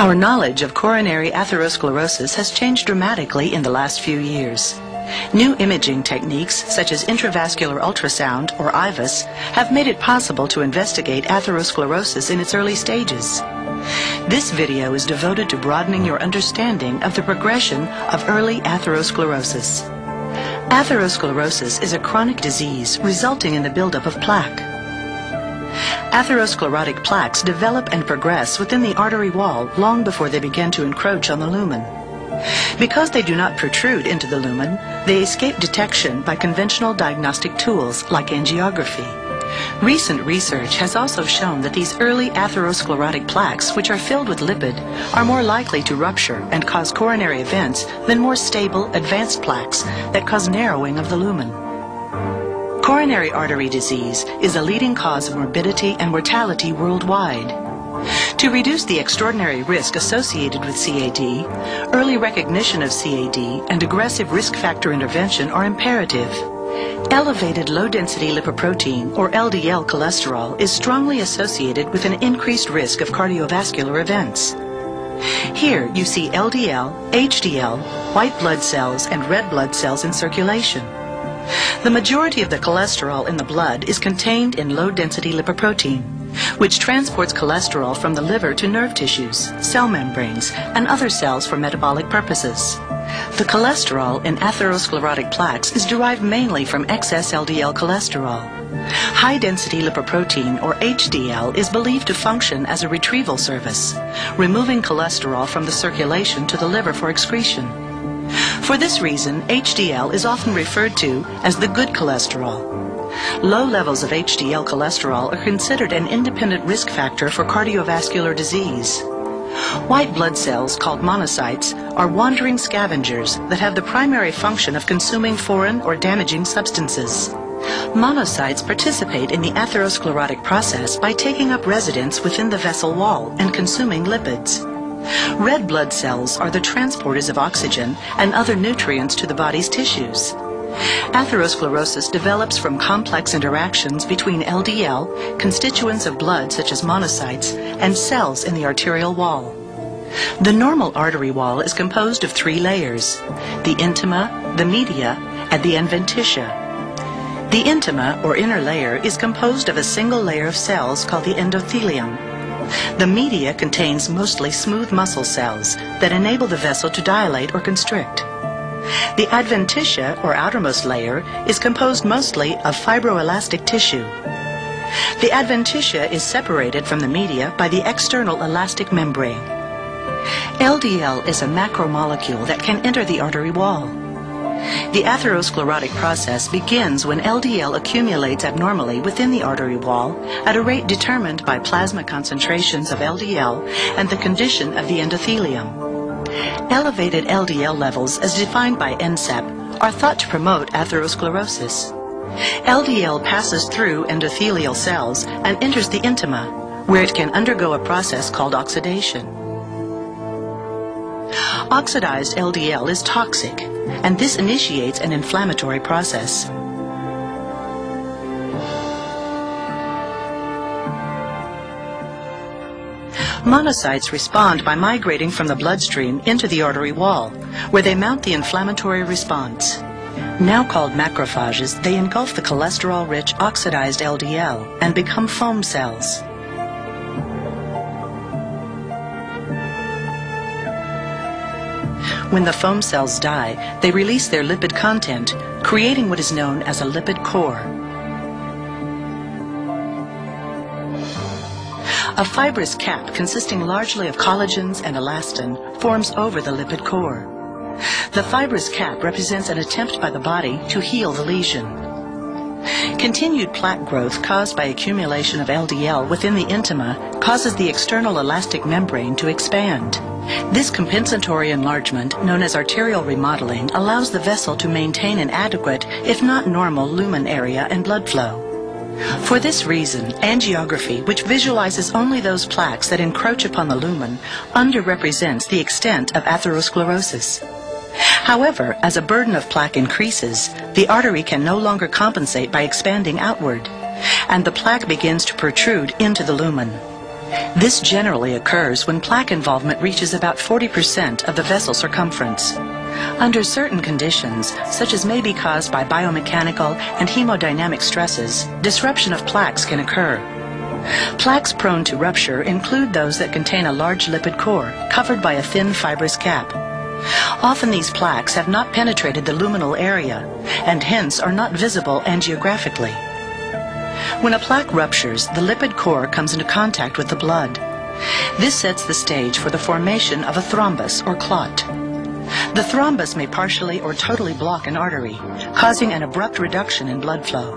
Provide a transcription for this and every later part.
Our knowledge of coronary atherosclerosis has changed dramatically in the last few years. New imaging techniques such as intravascular ultrasound, or IVUS, have made it possible to investigate atherosclerosis in its early stages. This video is devoted to broadening your understanding of the progression of early atherosclerosis. Atherosclerosis is a chronic disease resulting in the buildup of plaque. Atherosclerotic plaques develop and progress within the artery wall long before they begin to encroach on the lumen. Because they do not protrude into the lumen, they escape detection by conventional diagnostic tools like angiography. Recent research has also shown that these early atherosclerotic plaques, which are filled with lipid, are more likely to rupture and cause coronary events than more stable, advanced plaques that cause narrowing of the lumen. Coronary artery disease is a leading cause of morbidity and mortality worldwide. To reduce the extraordinary risk associated with CAD, early recognition of CAD and aggressive risk factor intervention are imperative. Elevated low-density lipoprotein, or LDL cholesterol, is strongly associated with an increased risk of cardiovascular events. Here you see LDL, HDL, white blood cells, and red blood cells in circulation. The majority of the cholesterol in the blood is contained in low-density lipoprotein, which transports cholesterol from the liver to nerve tissues, cell membranes, and other cells for metabolic purposes. The cholesterol in atherosclerotic plaques is derived mainly from excess LDL cholesterol. High-density lipoprotein, or HDL, is believed to function as a retrieval service, removing cholesterol from the circulation to the liver for excretion. For this reason, HDL is often referred to as the good cholesterol. Low levels of HDL cholesterol are considered an independent risk factor for cardiovascular disease. White blood cells, called monocytes, are wandering scavengers that have the primary function of consuming foreign or damaging substances. Monocytes participate in the atherosclerotic process by taking up residence within the vessel wall and consuming lipids. Red blood cells are the transporters of oxygen and other nutrients to the body's tissues. Atherosclerosis develops from complex interactions between LDL, constituents of blood such as monocytes, and cells in the arterial wall. The normal artery wall is composed of three layers: the intima, the media, and the adventitia. The intima, or inner layer, is composed of a single layer of cells called the endothelium. The media contains mostly smooth muscle cells that enable the vessel to dilate or constrict. The adventitia, or outermost layer, is composed mostly of fibroelastic tissue. The adventitia is separated from the media by the external elastic membrane. LDL is a macromolecule that can enter the artery wall. The atherosclerotic process begins when LDL accumulates abnormally within the artery wall at a rate determined by plasma concentrations of LDL and the condition of the endothelium. Elevated LDL levels, as defined by NSAP, are thought to promote atherosclerosis. LDL passes through endothelial cells and enters the intima, where it can undergo a process called oxidation. Oxidized LDL is toxic, and this initiates an inflammatory process. Monocytes respond by migrating from the bloodstream into the artery wall, where they mount the inflammatory response. Now called macrophages, they engulf the cholesterol-rich oxidized LDL and become foam cells. When the foam cells die, they release their lipid content, creating what is known as a lipid core. A fibrous cap consisting largely of collagens and elastin forms over the lipid core. The fibrous cap represents an attempt by the body to heal the lesion. Continued plaque growth caused by accumulation of LDL within the intima causes the external elastic membrane to expand. This compensatory enlargement, known as arterial remodeling, allows the vessel to maintain an adequate, if not normal, lumen area and blood flow. For this reason, angiography, which visualizes only those plaques that encroach upon the lumen, underrepresents the extent of atherosclerosis. However, as a burden of plaque increases, the artery can no longer compensate by expanding outward, and the plaque begins to protrude into the lumen. This generally occurs when plaque involvement reaches about 40% of the vessel circumference. Under certain conditions, such as may be caused by biomechanical and hemodynamic stresses, disruption of plaques can occur. Plaques prone to rupture include those that contain a large lipid core covered by a thin fibrous cap. Often these plaques have not penetrated the luminal area and hence are not visible angiographically. When a plaque ruptures, the lipid core comes into contact with the blood. This sets the stage for the formation of a thrombus or clot. The thrombus may partially or totally block an artery, causing an abrupt reduction in blood flow.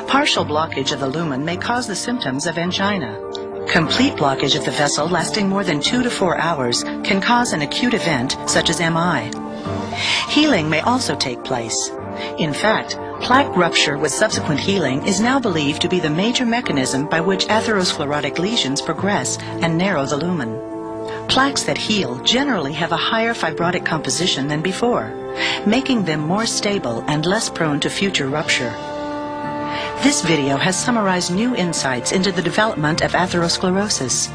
Partial blockage of the lumen may cause the symptoms of angina. Complete blockage of the vessel lasting more than 2 to 4 hours can cause an acute event such as MI. Healing may also take place. In fact, plaque rupture with subsequent healing is now believed to be the major mechanism by which atherosclerotic lesions progress and narrow the lumen. Plaques that heal generally have a higher fibrotic composition than before, making them more stable and less prone to future rupture. This video has summarized new insights into the development of atherosclerosis.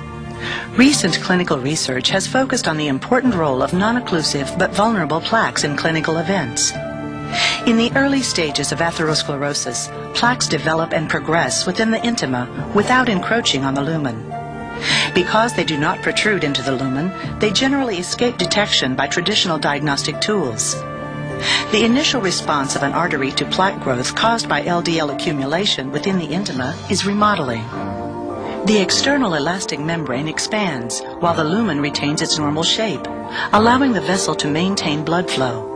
Recent clinical research has focused on the important role of non-occlusive but vulnerable plaques in clinical events. In the early stages of atherosclerosis, plaques develop and progress within the intima without encroaching on the lumen. Because they do not protrude into the lumen, they generally escape detection by traditional diagnostic tools. The initial response of an artery to plaque growth caused by LDL accumulation within the intima is remodeling. The external elastic membrane expands while the lumen retains its normal shape, allowing the vessel to maintain blood flow.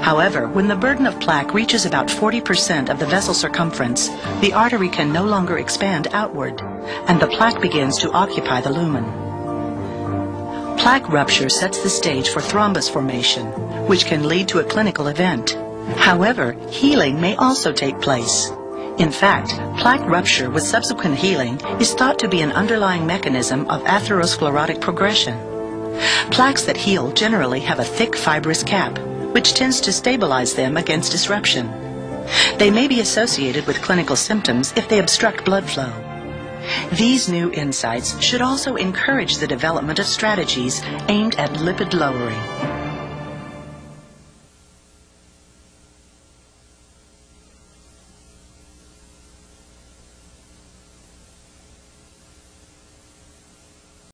However, when the burden of plaque reaches about 40% of the vessel circumference, the artery can no longer expand outward, and the plaque begins to occupy the lumen. Plaque rupture sets the stage for thrombus formation, which can lead to a clinical event. However, healing may also take place. In fact, plaque rupture with subsequent healing is thought to be an underlying mechanism of atherosclerotic progression. Plaques that heal generally have a thick fibrous cap, which tends to stabilize them against disruption. They may be associated with clinical symptoms if they obstruct blood flow. These new insights should also encourage the development of strategies aimed at lipid lowering.